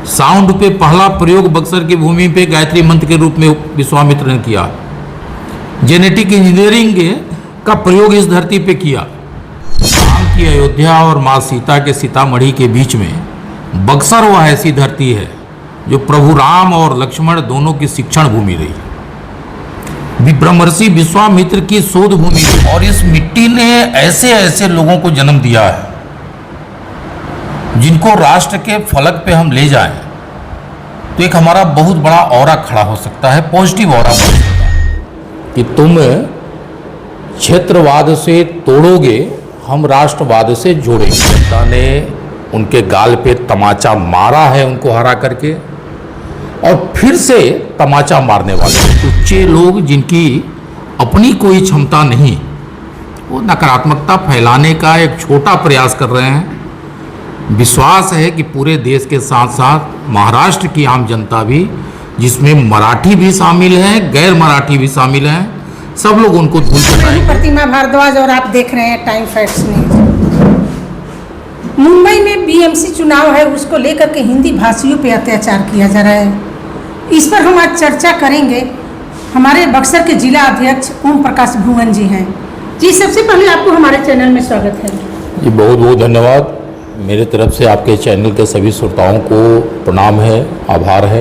Sound पे पहला प्रयोग बक्सर की भूमि पे गायत्री मंत्र के रूप में विश्वामित्र ने किया। जेनेटिक इंजीनियरिंग का प्रयोग इस धरती पे किया। राम की अयोध्या और माँ सीता के सीतामढ़ी के बीच में बक्सर वह ऐसी धरती है जो प्रभु राम और लक्ष्मण दोनों की शिक्षण भूमि रही, ब्रह्मर्षि विश्वामित्र की शोध भूमि रही। और इस मिट्टी ने ऐसे ऐसे लोगों को जन्म दिया है जिनको राष्ट्र के फलक पे हम ले जाएं तो एक हमारा बहुत बड़ा ऑरा खड़ा हो सकता है, पॉजिटिव ऑरा बन सकता है कि तुम क्षेत्रवाद से तोड़ोगे, हम राष्ट्रवाद से जोड़ेंगे। जनता ने उनके गाल पे तमाचा मारा है उनको हरा करके, और फिर से तमाचा मारने वाले उच्चे लोग जिनकी अपनी कोई क्षमता नहीं, वो नकारात्मकता फैलाने का एक छोटा प्रयास कर रहे हैं। विश्वास है कि पूरे देश के साथ साथ महाराष्ट्र की आम जनता भी, जिसमें मराठी भी शामिल हैं, गैर मराठी भी शामिल हैं, सब लोग उनको धूल चटाएंगे। प्रतिमा भारद्वाज और आप देख रहे हैं टाइम फैक्ट्स न्यूज। मुंबई में बीएमसी चुनाव है, उसको लेकर के हिंदी भाषियों पे अत्याचार किया जा रहा है। इस पर हम आज चर्चा करेंगे। हमारे बक्सर के जिला अध्यक्ष ओम प्रकाश भुवन जी हैं। जी, सबसे पहले आपको हमारे चैनल में स्वागत है। जी, बहुत बहुत धन्यवाद। मेरे तरफ से आपके चैनल के सभी श्रोताओं को प्रणाम है, आभार है।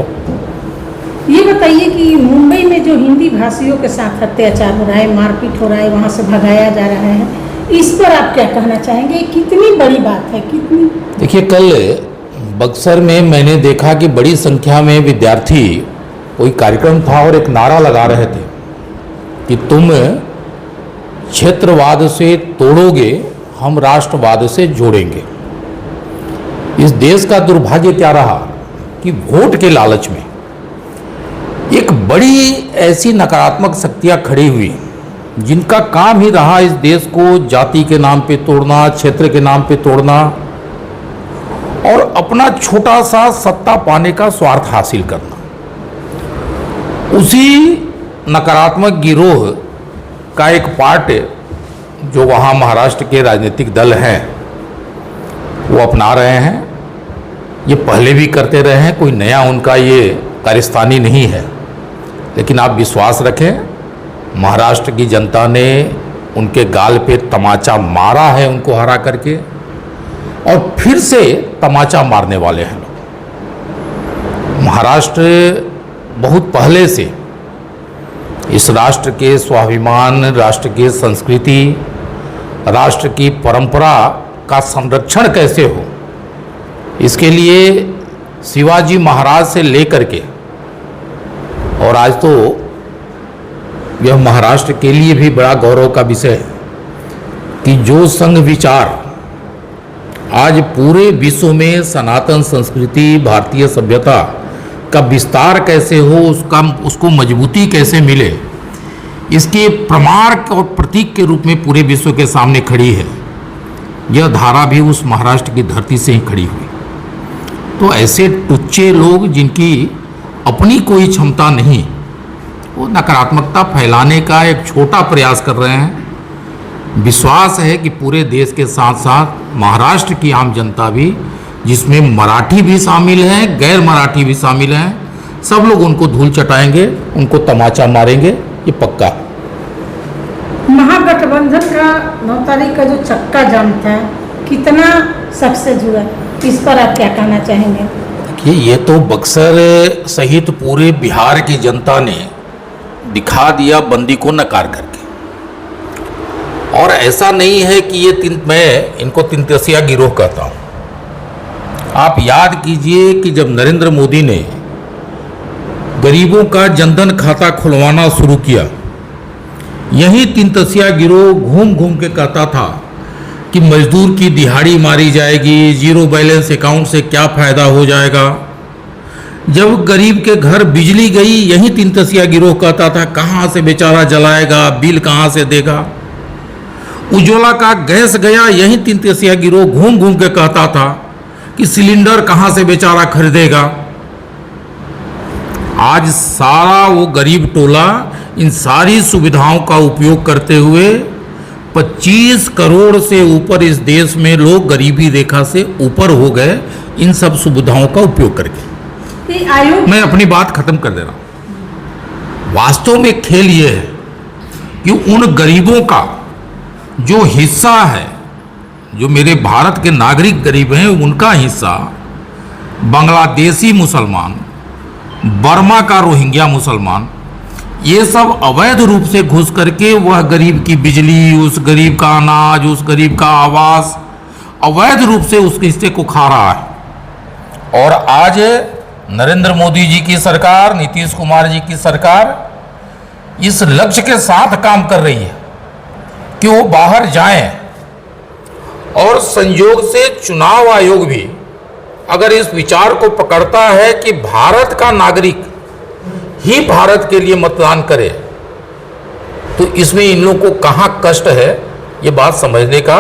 ये बताइए कि मुंबई में जो हिंदी भाषियों के साथ अत्याचार हो रहा है, मारपीट हो रहा है, वहाँ से भगाया जा रहा है, इस पर आप क्या कहना चाहेंगे? कितनी बड़ी बात है, कितनी? देखिए, कल बक्सर में मैंने देखा कि बड़ी संख्या में विद्यार्थी, कोई कार्यक्रम था और एक नारा लगा रहे थे कि तुम क्षेत्रवाद से तोड़ोगे, हम राष्ट्रवाद से जोड़ेंगे। इस देश का दुर्भाग्य क्या रहा कि वोट के लालच में एक बड़ी ऐसी नकारात्मक शक्तियां खड़ी हुई जिनका काम ही रहा इस देश को जाति के नाम पे तोड़ना, क्षेत्र के नाम पे तोड़ना और अपना छोटा सा सत्ता पाने का स्वार्थ हासिल करना। उसी नकारात्मक गिरोह का एक पार्ट जो वहाँ महाराष्ट्र के राजनीतिक दल हैं वो अपना रहे हैं। ये पहले भी करते रहे हैं, कोई नया उनका ये कारस्तानी नहीं है। लेकिन आप विश्वास रखें, महाराष्ट्र की जनता ने उनके गाल पे तमाचा मारा है उनको हरा करके, और फिर से तमाचा मारने वाले हैं लोग। महाराष्ट्र बहुत पहले से इस राष्ट्र के स्वाभिमान, राष्ट्र की संस्कृति, राष्ट्र की परंपरा का संरक्षण कैसे हो, इसके लिए शिवाजी महाराज से लेकर के और आज तो यह महाराष्ट्र के लिए भी बड़ा गौरव का विषय है कि जो संघ विचार आज पूरे विश्व में सनातन संस्कृति, भारतीय सभ्यता का विस्तार कैसे हो, उसको मजबूती कैसे मिले, इसके प्रमाण और प्रतीक के रूप में पूरे विश्व के सामने खड़ी है। यह धारा भी उस महाराष्ट्र की धरती से ही खड़ी हुई। तो ऐसे टुच्चे लोग जिनकी अपनी कोई क्षमता नहीं, वो नकारात्मकता फैलाने का एक छोटा प्रयास कर रहे हैं। विश्वास है कि पूरे देश के साथ साथ महाराष्ट्र की आम जनता भी, जिसमें मराठी भी शामिल हैं, गैर मराठी भी शामिल हैं, सब लोग उनको धूल चटाएंगे, उनको तमाचा मारेंगे, ये पक्का है। महागठबंधन का 9 तारीख का जो चक्का जाम था, कितना सक्सेस हुआ, इस पर आप क्या कहना चाहेंगे? देखिए, ये तो बक्सर सहित पूरे बिहार की जनता ने दिखा दिया बंदी को नकार करके। और ऐसा नहीं है कि ये मैं इनको तिनतसिया गिरोह कहता हूँ। आप याद कीजिए कि जब नरेंद्र मोदी ने गरीबों का जनधन खाता खुलवाना शुरू किया, यही तिनतसिया गिरोह घूम घूम के कहता था कि मजदूर की दिहाड़ी मारी जाएगी, जीरो बैलेंस अकाउंट से क्या फ़ायदा हो जाएगा। जब गरीब के घर बिजली गई, यही तिनतसिया गिरोह कहता था कहाँ से बेचारा जलाएगा, बिल कहाँ से देगा। उज्ज्वला का गैस गया, यही तिनतसिया गिरोह घूम घूम के कहता था कि सिलेंडर कहाँ से बेचारा खरीदेगा। आज सारा वो गरीब टोला इन सारी सुविधाओं का उपयोग करते हुए 25 करोड़ से ऊपर इस देश में लोग गरीबी रेखा से ऊपर हो गए इन सब सुविधाओं का उपयोग करके। ये आयोग मैं अपनी बात खत्म कर दे रहा हूं। वास्तव में खेल ये है कि उन गरीबों का जो हिस्सा है, जो मेरे भारत के नागरिक गरीब हैं, उनका हिस्सा बांग्लादेशी मुसलमान, बर्मा का रोहिंग्या मुसलमान, ये सब अवैध रूप से घुस करके वह गरीब की बिजली, उस गरीब का अनाज, उस गरीब का आवास अवैध रूप से उस हिस्से को खा रहा है। और आज नरेंद्र मोदी जी की सरकार, नीतीश कुमार जी की सरकार इस लक्ष्य के साथ काम कर रही है कि वो बाहर जाएं। और संयोग से चुनाव आयोग भी अगर इस विचार को पकड़ता है कि भारत का नागरिक ही भारत के लिए मतदान करे, तो इसमें इन लोगों को कहाँ कष्ट है, ये बात समझने का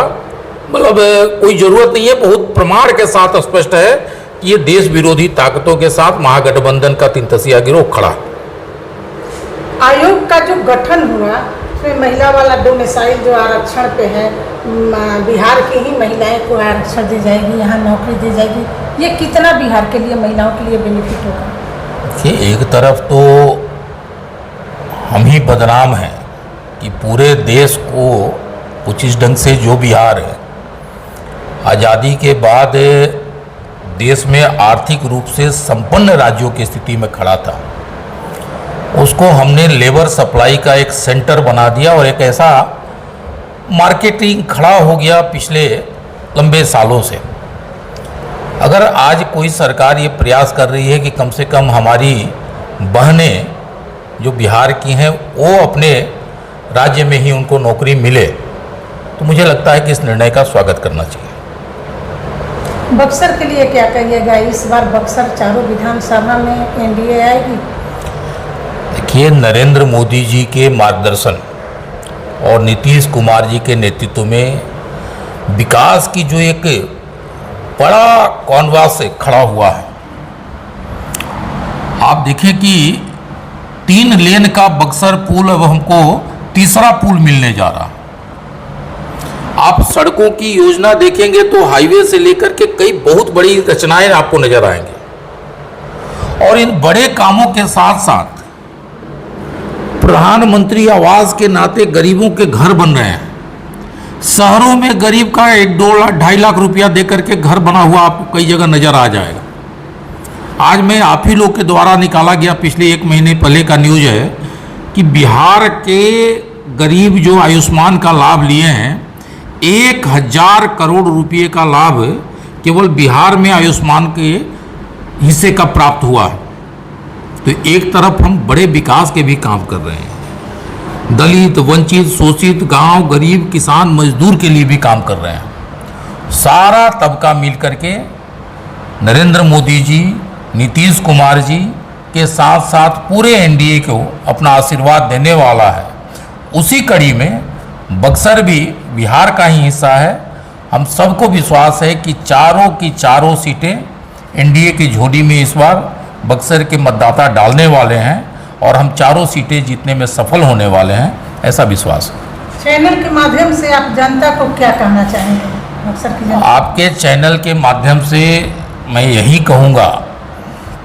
मतलब कोई जरूरत नहीं है। बहुत प्रमाण के साथ स्पष्ट है कि ये देश विरोधी ताकतों के साथ महागठबंधन का तीन-तसिया गिरोह खड़ा। आयोग का जो गठन हुआ उसमें महिला वाला डोमिसाइल जो आरक्षण पे है, बिहार की ही महिलाएं को आरक्षण दी जाएगी, यहाँ नौकरी दी जाएगी, ये कितना बिहार के लिए, महिलाओं के लिए बेनिफिट होगा? देखिए, एक तरफ तो हम ही बदनाम हैं कि पूरे देश को कुछ इस ढंग से जो बिहार है आज़ादी के बाद देश में आर्थिक रूप से संपन्न राज्यों की स्थिति में खड़ा था, उसको हमने लेबर सप्लाई का एक सेंटर बना दिया और एक ऐसा मार्केटिंग खड़ा हो गया पिछले लंबे सालों से। अगर आज कोई सरकार ये प्रयास कर रही है कि कम से कम हमारी बहनें जो बिहार की हैं वो अपने राज्य में ही उनको नौकरी मिले, तो मुझे लगता है कि इस निर्णय का स्वागत करना चाहिए। बक्सर के लिए क्या कहिएगा? इस बार बक्सर चारों विधानसभा में एनडीए आएगी? देखिए, नरेंद्र मोदी जी के मार्गदर्शन और नीतीश कुमार जी के नेतृत्व में विकास की जो एक बड़ा कॉन्वास खड़ा हुआ है। आप देखें कि 3 लेन का बक्सर पुल अब हमको तीसरा पुल मिलने जा रहा है। आप सड़कों की योजना देखेंगे तो हाईवे से लेकर के कई बहुत बड़ी रचनाएं आपको नजर आएंगी। और इन बड़े कामों के साथ साथ प्रधानमंत्री आवास के नाते गरीबों के घर बन रहे हैं। शहरों में गरीब का 1-2-2.5 लाख रुपया देकर के घर बना हुआ आपको कई जगह नजर आ जाएगा। आज मैं आप ही लोग के द्वारा निकाला गया पिछले 1 महीने पहले का न्यूज है कि बिहार के गरीब जो आयुष्मान का लाभ लिए हैं, 1000 करोड़ रुपये का लाभ केवल बिहार में आयुष्मान के हिस्से का प्राप्त हुआ है। तो एक तरफ हम बड़े विकास के भी काम कर रहे हैं, दलित, वंचित, शोषित, गांव, गरीब, किसान, मजदूर के लिए भी काम कर रहे हैं। सारा तबका मिल करके नरेंद्र मोदी जी, नीतीश कुमार जी के साथ साथ पूरे एनडीए को अपना आशीर्वाद देने वाला है। उसी कड़ी में बक्सर भी बिहार का ही हिस्सा है। हम सबको विश्वास है कि चारों की चारों सीटें एनडीए की झोली में इस बार बक्सर के मतदाता डालने वाले हैं और हम चारों सीटें जीतने में सफल होने वाले हैं, ऐसा विश्वास है। चैनल के माध्यम से आप जनता को क्या कहना चाहेंगे? बक्सर की जनता आपके चैनल के माध्यम से मैं यही कहूँगा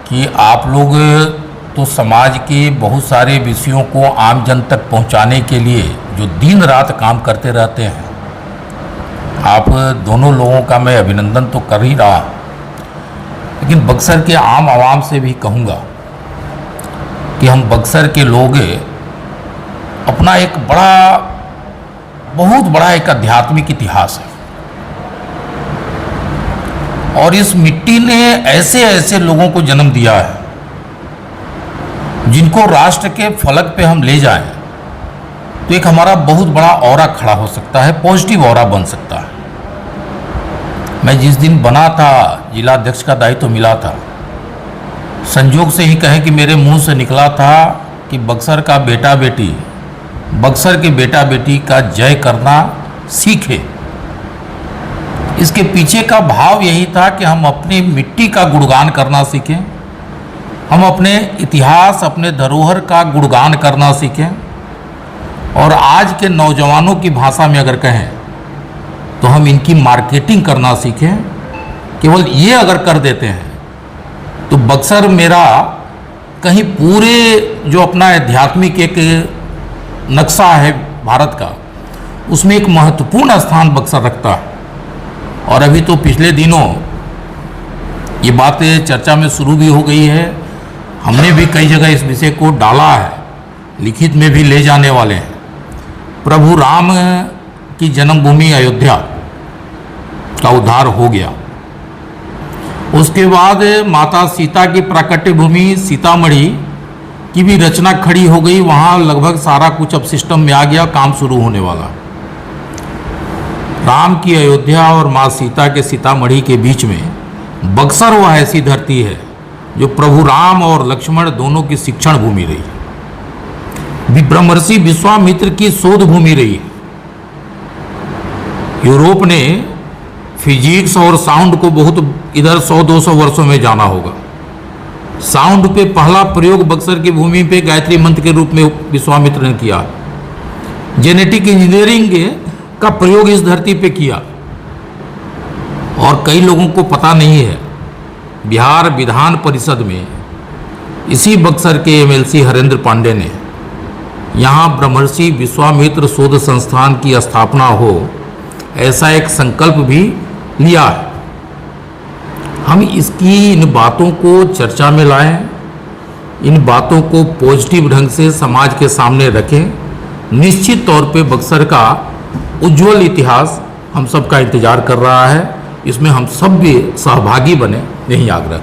कि आप लोग तो समाज के बहुत सारे विषयों को आम जन तक पहुँचाने के लिए जो दिन रात काम करते रहते हैं, आप दोनों लोगों का मैं अभिनंदन तो कर ही रहा, लेकिन बक्सर के आम आवाम से भी कहूँगा कि हम बक्सर के लोग अपना एक बहुत बड़ा एक आध्यात्मिक इतिहास है और इस मिट्टी ने ऐसे ऐसे लोगों को जन्म दिया है जिनको राष्ट्र के फलक पे हम ले जाएं तो एक हमारा बहुत बड़ा ऑरा खड़ा हो सकता है, पॉजिटिव ऑरा बन सकता है। मैं जिस दिन बना था, जिलाध्यक्ष का दायित्व मिला था, संयोग से ही कहें कि मेरे मुंह से निकला था कि बक्सर का बेटा बेटी, बक्सर के बेटा बेटी का जय करना सीखे। इसके पीछे का भाव यही था कि हम अपनी मिट्टी का गुणगान करना सीखें, हम अपने इतिहास, अपने धरोहर का गुणगान करना सीखें और आज के नौजवानों की भाषा में अगर कहें तो हम इनकी मार्केटिंग करना सीखें। केवल ये अगर कर देते हैं तो बक्सर मेरा कहीं पूरे जो अपना आध्यात्मिक एक नक्शा है भारत का, उसमें एक महत्वपूर्ण स्थान बक्सर रखता है। और अभी तो पिछले दिनों ये बातें चर्चा में शुरू भी हो गई है, हमने भी कई जगह इस विषय को डाला है, लिखित में भी ले जाने वाले हैं। प्रभु राम की जन्मभूमि अयोध्या का उद्धार हो गया। उसके बाद माता सीता की प्राकट्य भूमि सीतामढ़ी की भी रचना खड़ी हो गई। वहाँ लगभग सारा कुछ अब सिस्टम में आ गया, काम शुरू होने वाला। राम की अयोध्या और माँ सीता के सीतामढ़ी के बीच में बक्सर वह ऐसी धरती है जो प्रभु राम और लक्ष्मण दोनों की शिक्षण भूमि रही, ब्रह्मर्षि विश्वामित्र की शोध भूमि रही। यूरोप ने फिजिक्स और साउंड को बहुत इधर 100-200 वर्षों में जाना होगा। साउंड पे पहला प्रयोग बक्सर की भूमि पे गायत्री मंत्र के रूप में विश्वामित्र ने किया। जेनेटिक इंजीनियरिंग का प्रयोग इस धरती पे किया। और कई लोगों को पता नहीं है, बिहार विधान परिषद में इसी बक्सर के एमएलसी हरेंद्र पांडे ने यहाँ ब्रह्मर्षि विश्वामित्र शोध संस्थान की स्थापना हो, ऐसा एक संकल्प भी लिया है। हम इसकी इन बातों को चर्चा में लाएं, इन बातों को पॉजिटिव ढंग से समाज के सामने रखें। निश्चित तौर पे बक्सर का उज्जवल इतिहास हम सबका इंतजार कर रहा है। इसमें हम सब भी सहभागी बने, यही आग्रह।